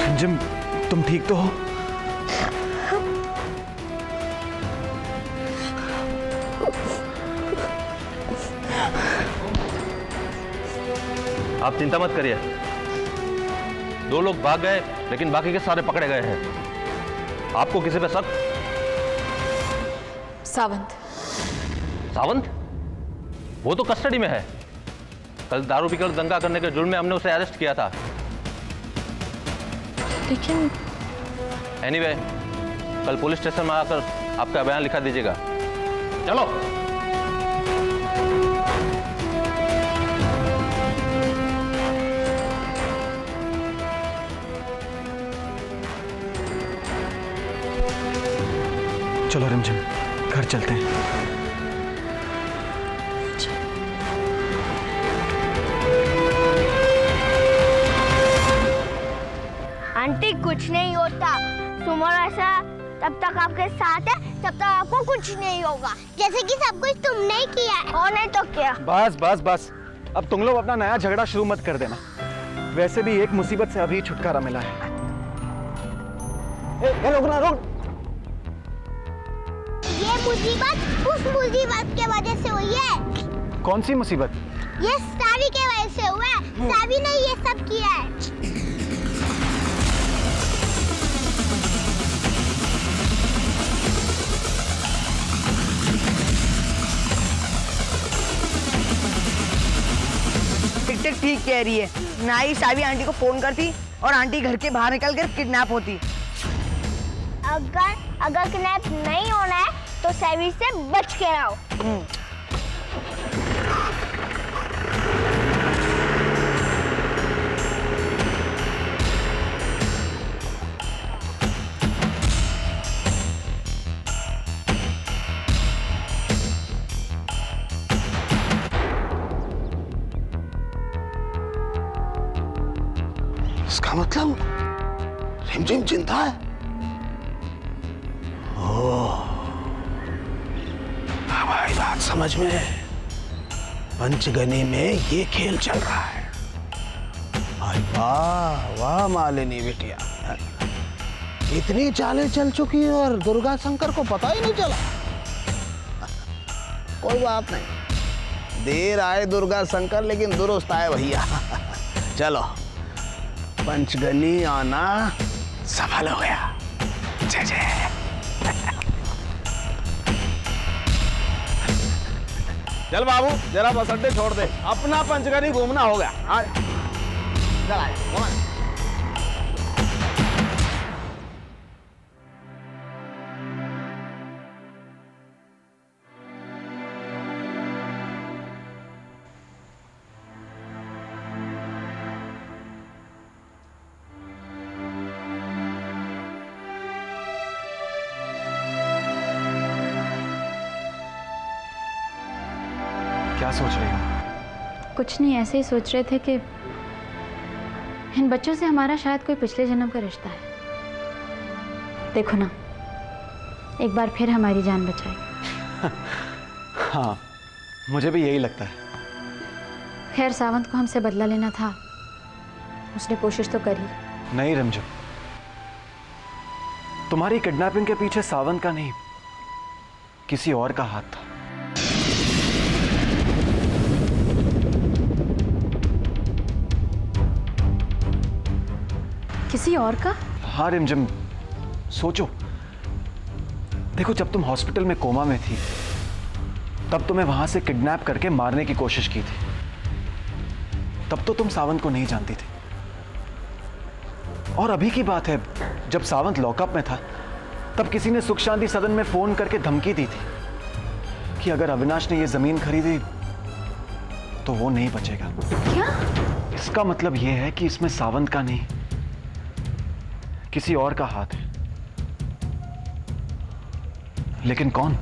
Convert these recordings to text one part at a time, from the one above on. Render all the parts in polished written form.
रिमझिम, तुम ठीक तो हो? आप चिंता मत करिए, 2 लोग भाग गए लेकिन बाकी के सारे पकड़े गए हैं। आपको किसी पे शक? सावंत। सावंत? वो तो कस्टडी में है। कल दारू पीकर दंगा करने के जुर्म में हमने उसे अरेस्ट किया था। लेकिन एनीवे, कल पुलिस स्टेशन में आकर आपका बयान लिखा दीजिएगा। चलो। चलो रिमझिम, घर चलते हैं। आंटी कुछ नहीं होता, सुमन ऐसा तब तक आपके साथ है तब तक आपको कुछ नहीं होगा, जैसे कि सब कुछ तुमने ही किया है। और नहीं तो क्या। बस बस बस, अब तुम लोग अपना नया झगड़ा शुरू मत कर देना। वैसे भी एक मुसीबत से अभी छुटकारा मिला है। रोक ना, रोक। ये मुसीबत उस मुसीबत के वजह से हुई है। कौन सी मुसीबत? ये सावी के वजह से हुआ है। सावी ने ये सब किया है। टिक ठीक कह रही है। ना ही सावी आंटी को फोन करती और आंटी घर के बाहर निकलकर किडनैप होती। अगर किडनैप नहीं होना है तो सावी से बच के रहो। इसका मतलब रिमझिम जिंदा है। अब आई बात समझ में। पंचगनी में ये खेल चल रहा है। वाह वाह मालिनी बिटिया, इतनी चालें चल चुकी है और दुर्गा शंकर को पता ही नहीं चला। कोई बात नहीं, देर आए दुर्गा शंकर लेकिन दुरुस्त आए भैया। चलो, पंचगनी आना सफल हो गया। जय जय। चल बाबू, जरा बस अड्डे छोड़ दे, अपना पंचगनी घूमना हो गया। चल आए, क्या सोच रही हो? कुछ नहीं, ऐसे ही सोच रहे थे कि इन बच्चों से हमारा शायद कोई पिछले जन्म का रिश्ता है। देखो ना, एक बार फिर हमारी जान बचाई। हाँ, मुझे भी यही लगता है। खैर, सावंत को हमसे बदला लेना था, उसने कोशिश तो करी। नहीं रिमझिम, तुम्हारी किडनैपिंग के पीछे सावंत का नहीं, किसी और का हाथ था। किसी और का? हाँ रिमझिम, सोचो। देखो, जब तुम हॉस्पिटल में कोमा में थी तब तुम्हें वहां से किडनैप करके मारने की कोशिश की थी। तब तो तुम सावंत को नहीं जानती थी। और अभी की बात है, जब सावंत लॉकअप में था तब किसी ने सुख शांति सदन में फोन करके धमकी दी थी कि अगर अविनाश ने यह जमीन खरीदी तो वो नहीं बचेगा। क्या? इसका मतलब यह है कि इसमें सावंत का नहीं, किसी और का हाथ है। लेकिन कौन?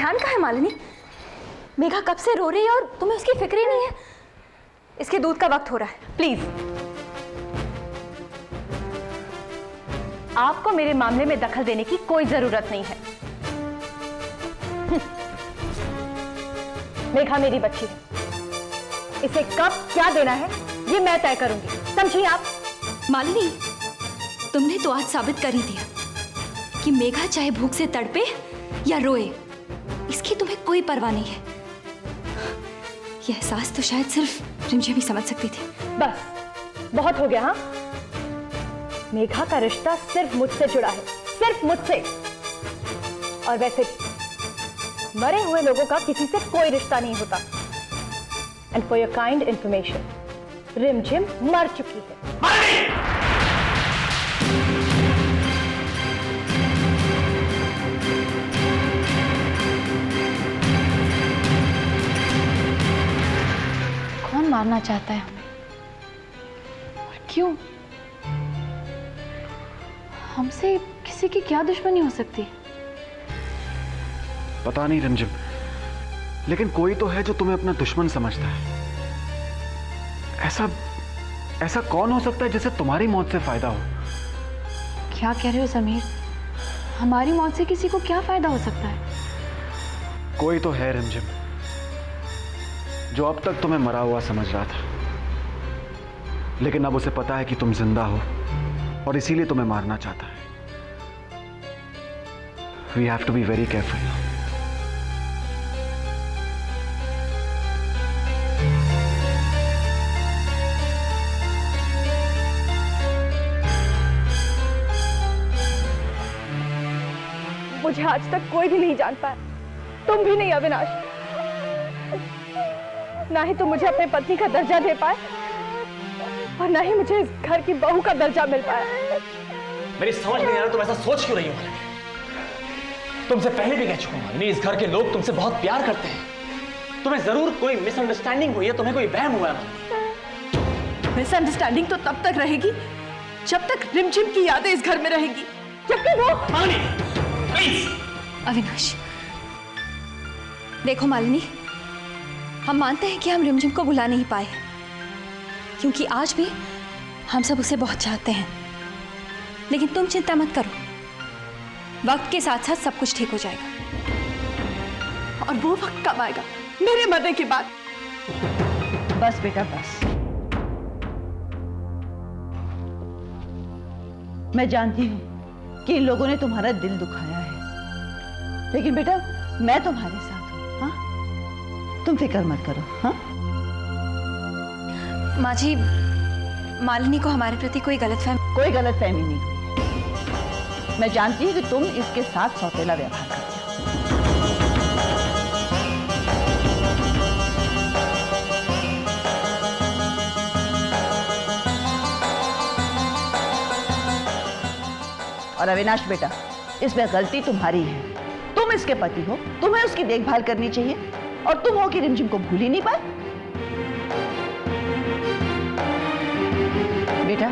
ध्यान कहाँ है मालिनी? मेघा कब से रो रही है और तुम्हें उसकी फिक्र ही नहीं है। इसके दूध का वक्त हो रहा है, प्लीज। आपको मेरे मामले में दखल देने की कोई जरूरत नहीं है। मेघा मेरी बच्ची है, इसे कब क्या देना है ये मैं तय करूंगी, समझी आप? मालिनी, तुमने तो आज साबित कर ही दिया कि मेघा चाहे भूख से तड़पे या रोए, इसकी तुम्हें कोई परवाह नहीं है। यह एहसास तो शायद सिर्फ रिमझिम ही समझ सकती थी। बस बहुत हो गया। हाँ, मेघा का रिश्ता सिर्फ मुझसे जुड़ा है, सिर्फ मुझसे। और वैसे भी मरे हुए लोगों का किसी से कोई रिश्ता नहीं होता। And for your kind information, रिमझिम मर चुकी है। कौन मारना चाहता है हमें और क्यों? हमसे किसी की क्या दुश्मनी हो सकती है? पता नहीं रिमझिम, लेकिन कोई तो है जो तुम्हें अपना दुश्मन समझता है। ऐसा कौन हो सकता है जिसे तुम्हारी मौत से फायदा हो? क्या कह रहे हो समीर? हमारी मौत से किसी को क्या फायदा हो सकता है? कोई तो है रिमझिम जो अब तक तुम्हें मरा हुआ समझ रहा था, लेकिन अब उसे पता है कि तुम जिंदा हो और इसीलिए तुम्हें मारना चाहता है। We have to be very careful now. मुझे आज तक कोई भी नहीं जान पाया, तुम भी नहीं अविनाश। ना ही तुम मुझे अपने पति का दर्जा दे पाए और ना ही मुझे इस घर की बहू का दर्जा मिल पाया। मेरी समझ नहीं आ रहा तुम ऐसा सोच क्यों रही हो? तुमसे पहले भी कह चुका हूं, इस घर के लोग तुमसे बहुत प्यार करते हैं। तुम्हें जरूर कोई मिसअंडरस्टैंडिंग हुई है, तुम्हें कोई वहम हुआ है। मिसअंडरस्टैंडिंग तो तब तक रहेगी जब तक रिमझिम की यादें इस घर में रहेंगी, जबकि वो प्लीज। अविनाश, देखो मालिनी, हम मानते हैं कि हम रिमझिम को बुला नहीं पाए, क्योंकि आज भी हम सब उसे बहुत चाहते हैं। लेकिन तुम चिंता मत करो, वक्त के साथ साथ सब कुछ ठीक हो जाएगा। और वो वक्त कब आएगा? मेरे मरने के बाद। बस बेटा बस। मैं जानती हूँ कि इन लोगों ने तुम्हारा दिल दुखाया है, लेकिन बेटा मैं तुम्हारे साथ हूँ। हाँ, तुम फिक्र मत करो। हाँ माँ जी, मालिनी को हमारे प्रति कोई गलतफहमी नहीं हुई है। मैं जानती हूँ कि तुम इसके साथ सौतेला व्यवहार करते हो। और अविनाश बेटा, इसमें गलती तुम्हारी है। तुम इसके पति हो, तुम्हें उसकी देखभाल करनी चाहिए, और तुम हो कि रिमझिम को भूल ही नहीं पाए। बेटा,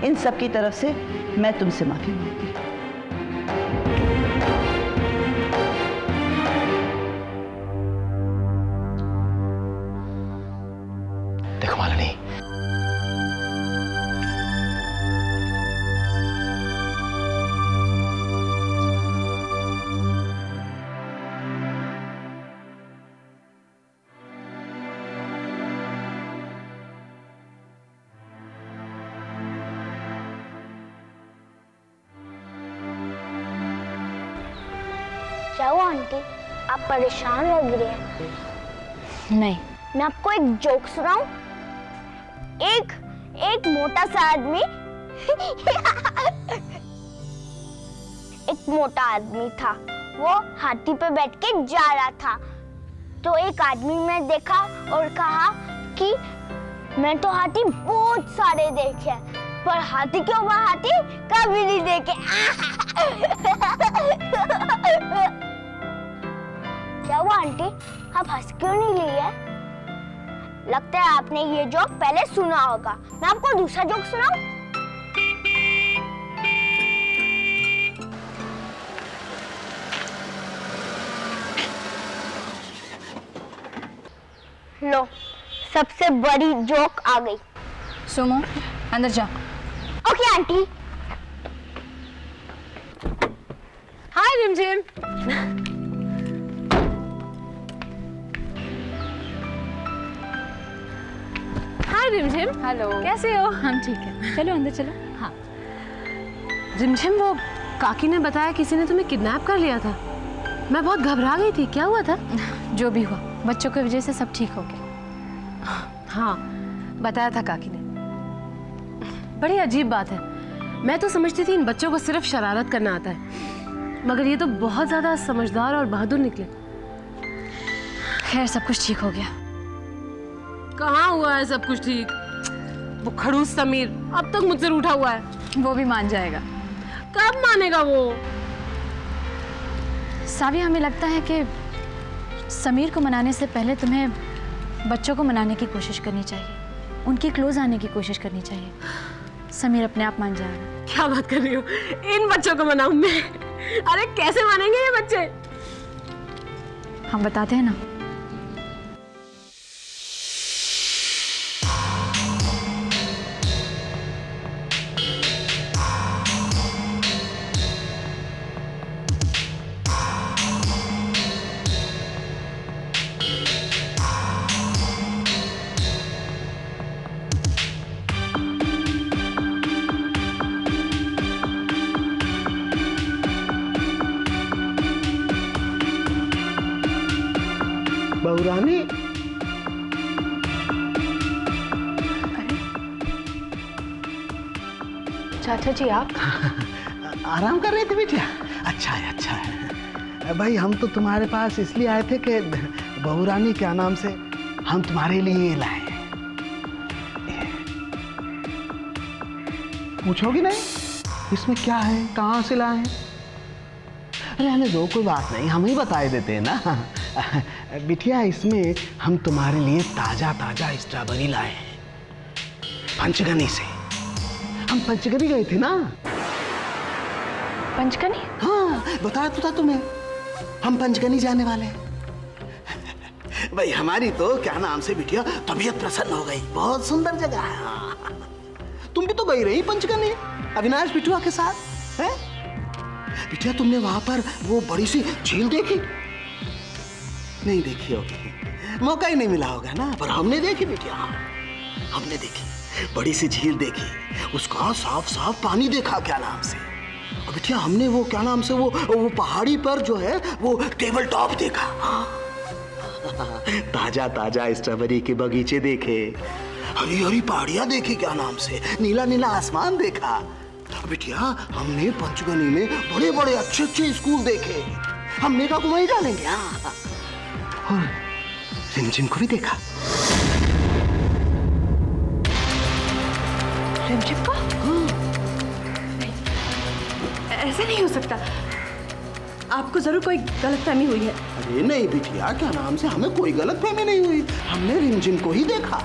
इन सब की तरफ से मैं तुमसे माफी मांगती हूँ। देखो मालिनी, क्या हुआ आंटी, आप परेशान लग रही हैं? नहीं। मैं आपको एक जोक सुनाऊं? एक मोटा सा आदमी एक मोटा आदमी था। वो हाथी पे बैठ के जा रहा था, तो एक आदमी ने देखा और कहा कि मैं तो हाथी बहुत सारे देखे, पर हाथी के ऊपर हाथी कभी नहीं देखे। क्या हुआ आंटी, आप हंस क्यों नहीं ली है? लगता है आपने ये जोक पहले सुना होगा। मैं आपको दूसरा जोक सुनाऊं? लो, सबसे बड़ी जोक आ गई। सुमो अंदर जा। Okay aunty. हाय रिमझिम। हाय रिमझिम। हेलो। कैसे हो? हम ठीक है, चलो अंदर चलो। हाँ रिमझिम, वो काकी ने बताया किसी ने तुम्हें किडनैप कर लिया था। मैं बहुत घबरा गई थी, क्या हुआ था? जो भी हुआ, बच्चों की वजह से सब ठीक हो गया। हाँ बताया था काकी ने। बड़ी अजीब बात है, मैं तो समझती थी इन बच्चों को सिर्फ शरारत करना आता है, मगर ये तो बहुत ज्यादा समझदार और बहादुर निकले। खैर सब कुछ ठीक हो गया। कहाँ हुआ है सब कुछ ठीक? वो खड़ूस समीर अब तक मुझसे रूठा हुआ है। वो भी मान जाएगा। कब मानेगा वो? साविया, हमें लगता है कि समीर को मनाने से पहले तुम्हें बच्चों को मनाने की कोशिश करनी चाहिए, उनके क्लोज आने की कोशिश करनी चाहिए। समीर अपने आप मान जाएगा। क्या बात कर रही हो? इन बच्चों को मनाऊं मैं? अरे कैसे मानेंगे ये बच्चे? हम बताते हैं ना। बहुरानी, चाचा जी आप? आराम कर रहे थे बेटिया? अच्छा है, अच्छा है। भाई हम तो तुम्हारे पास इसलिए आए थे कि बहुरानी क्या नाम से हम तुम्हारे लिए ये लाए। पूछोगी नहीं इसमें क्या है, कहाँ से लाए हैं? अरे हमें दो, कोई बात नहीं, हम ही बता देते हैं ना। बिटिया इसमें हम तुम्हारे लिए ताजा ताजा स्ट्रॉबेरी लाए हैं पंचगनी से। हम पंचगनी गए थे ना। पंचगनी? हाँ बताया तो था तुम्हें, हम पंचगनी जाने वाले हैं। भाई हमारी तो क्या नाम से बिटिया तबीयत प्रसन्न हो गई, बहुत सुंदर जगह है। हाँ। तुम भी तो गई रही पंचगनी अविनाश बिटुआ के साथ, है? बिटिया तुमने वहां पर वो बड़ी सी झील देखी? नहीं देखी होगी, मौका ही नहीं मिला होगा ना, पर हमने देखी बिटिया, हमने देखी, बड़ी सी झील देखी, उसका साफ साफ पानी देखा क्या नाम से। और बिटिया हमने वो क्या नाम से वो पहाड़ी पर जो है वो टेबल टॉप देखा। ताजा ताजा स्ट्रॉबेरी के बगीचे देखे, हरी हरी पहाड़ियां देखी क्या नाम से, नीला नीला आसमान देखा। बिटिया हमने पंचगनी में बड़े बड़े अच्छे अच्छे स्कूल देखे, हमने कहा वहीं डालेंगे। हाँ और रिमझिम को भी देखा। रिमझिम को? ऐसे नहीं हो सकता, आपको जरूर कोई गलतफहमी हुई है। अरे नहीं बिटिया, क्या नाम से हमें कोई गलतफहमी नहीं हुई, हमने रिमझिम को ही देखा।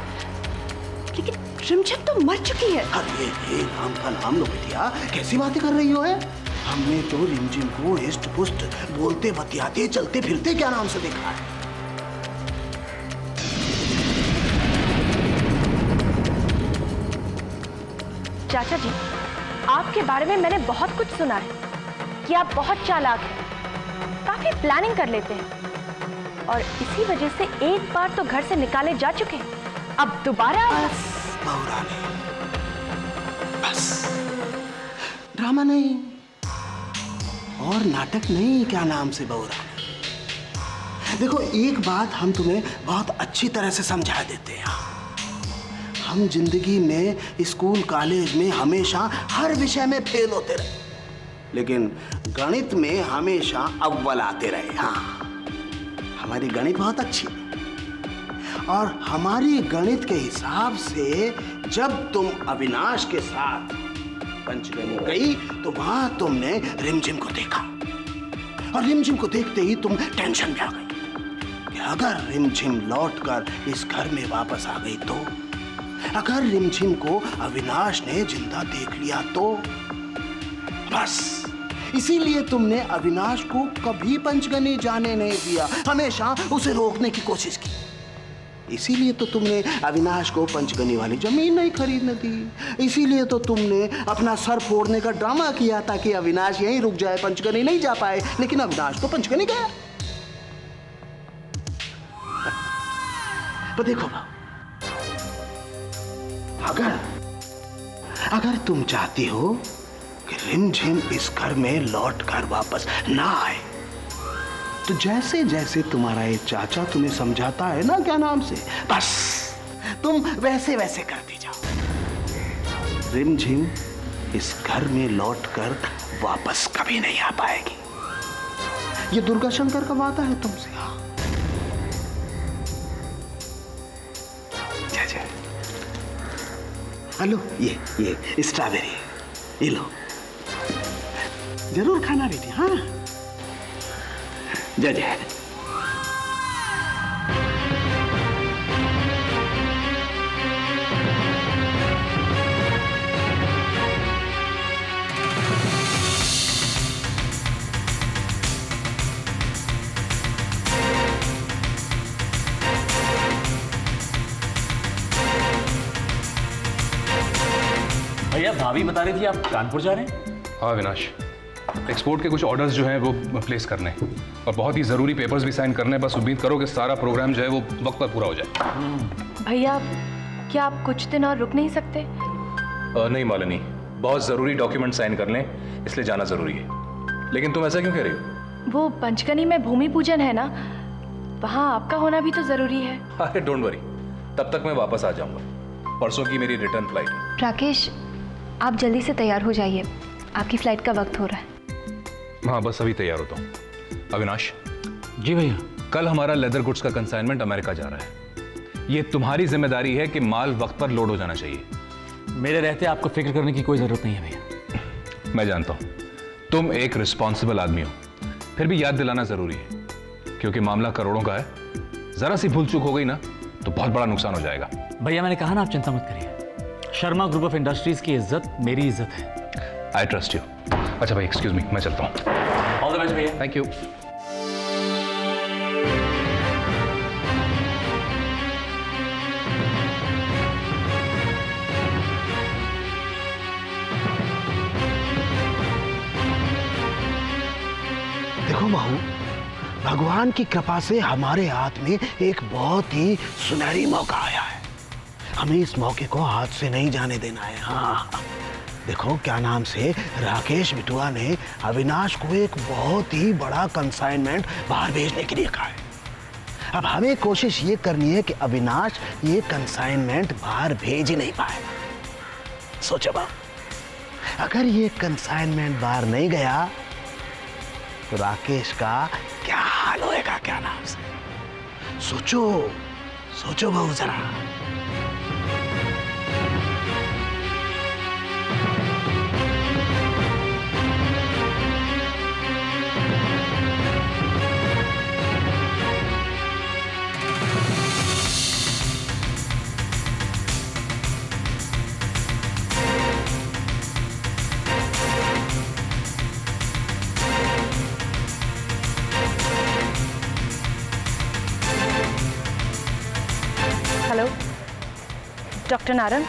लेकिन रिमझिम तो मर चुकी है। अरे ये नाम का नाम लो बिटिया, कैसी बातें कर रही हो है? हमने तो रिमझिम को हिस्ट पुस्ट बोलते बतियाते चलते फिरते क्या नाम से देखा है। चाचा जी, आपके बारे में मैंने बहुत कुछ सुना है कि आप बहुत चालाक हैं, काफी प्लानिंग कर लेते हैं, और इसी वजह से एक बार तो घर से निकाले जा चुके हैं, अब दोबारा। बस बहुरानी, बस ड्रामा नहीं और नाटक नहीं, क्या नाम से बहुरानी। देखो एक बात हम तुम्हें बहुत अच्छी तरह से समझा देते हैं, हम जिंदगी में स्कूल कॉलेज में हमेशा हर विषय में फेल होते रहे, लेकिन गणित में हमेशा अव्वल आते रहे। हाँ हमारी गणित बहुत अच्छी है, और हमारी गणित के हिसाब से जब तुम अविनाश के साथ पंचगनी गई तो वहां तुमने रिमझिम को देखा, और रिमझिम को देखते ही तुम टेंशन में आ गई कि अगर रिमझिम लौटकर इस घर में वापस आ गई तो, अगर रिमझिम को अविनाश ने जिंदा देख लिया तो। बस इसीलिए तुमने अविनाश को कभी पंचगनी जाने नहीं दिया, हमेशा उसे रोकने की कोशिश की। इसीलिए तो तुमने अविनाश को पंचगनी वाली जमीन नहीं खरीदने दी। इसीलिए तो तुमने अपना सर फोड़ने का ड्रामा किया ताकि अविनाश यहीं रुक जाए, पंचगनी नहीं जा पाए। लेकिन अविनाश तो पंचगनी गया। तो देखो अगर तुम चाहती हो कि रिमझिम इस घर में लौट कर वापस ना आए, तो जैसे जैसे तुम्हारा ये चाचा तुम्हें समझाता है ना, क्या नाम से, बस तुम वैसे वैसे करती जाओ। रिमझिम इस घर में लौटकर वापस कभी नहीं आ पाएगी। ये दुर्गा शंकर का वादा है तुमसे। हाँ, जय जय। हेलो, ये स्ट्रॉबेरी, ये लो, जरूर खाना बेटी। हाँ, जय जय। भैया भाभी बता रही थी आप कानपुर जा रहे हैं? हाँ अविनाश, एक्सपोर्ट के कुछ ऑर्डर्स जो हैं वो प्लेस करने हैं और बहुत ही ज़रूरी पेपर्स भी साइन करने हैं। बस उम्मीद करो कि सारा प्रोग्राम जो है वो वक्त पर पूरा हो जाए। भैया क्या आप कुछ दिन और रुक नहीं सकते? नहीं मालिनी, बहुत ज़रूरी डॉक्यूमेंट साइन कर लें, इसलिए जाना ज़रूरी है। लेकिन तुम ऐसा क्यों कह रही हो? वो पंचगनी में भूमि पूजन है ना, वहाँ आपका होना भी तो ज़रूरी है। अरे डोंट वरी, तब तक मैं वापस आ जाऊँगा। परसों की मेरी रिटर्न फ्लाइट है। राकेश, आप जल्दी से तैयार हो जाइए, आपकी फ्लाइट का वक्त हो रहा है। हाँ बस अभी तैयार होता हूँ। अविनाश जी भैया। कल हमारा लेदर गुड्स का कंसाइनमेंट अमेरिका जा रहा है। ये तुम्हारी जिम्मेदारी है कि माल वक्त पर लोड हो जाना चाहिए। मेरे रहते आपको फिक्र करने की कोई जरूरत नहीं है भैया। मैं जानता हूँ तुम एक रिस्पॉन्सिबल आदमी हो, फिर भी याद दिलाना जरूरी है क्योंकि मामला करोड़ों का है। जरा सी भूल चूक हो गई ना तो बहुत बड़ा नुकसान हो जाएगा। भैया मैंने कहा ना, आप चिंता मत करिए। शर्मा ग्रुप ऑफ इंडस्ट्रीज की इज्जत मेरी इज्जत है। I trust you. अच्छा भाई एक्सक्यूज मी, मैं चलता हूँ। ऑल द बेस्ट भैया। Thank you. देखो बहू, भगवान की कृपा से हमारे हाथ में एक बहुत ही सुनहरी मौका आया है। हमें इस मौके को हाथ से नहीं जाने देना है। हाँ देखो, क्या नाम से, राकेश बिटुआ ने अविनाश को एक बहुत ही बड़ा कंसाइनमेंट बाहर भेजने के लिए कहा है। अब हमें कोशिश ये करनी है कि अविनाश ये कंसाइनमेंट बाहर भेज ही नहीं पाए। सोचो बाबू, अगर ये कंसाइनमेंट बाहर नहीं गया तो राकेश का क्या हाल होएगा, क्या नाम से। सोचो सोचो बहू जरा। Hello doctor Narang,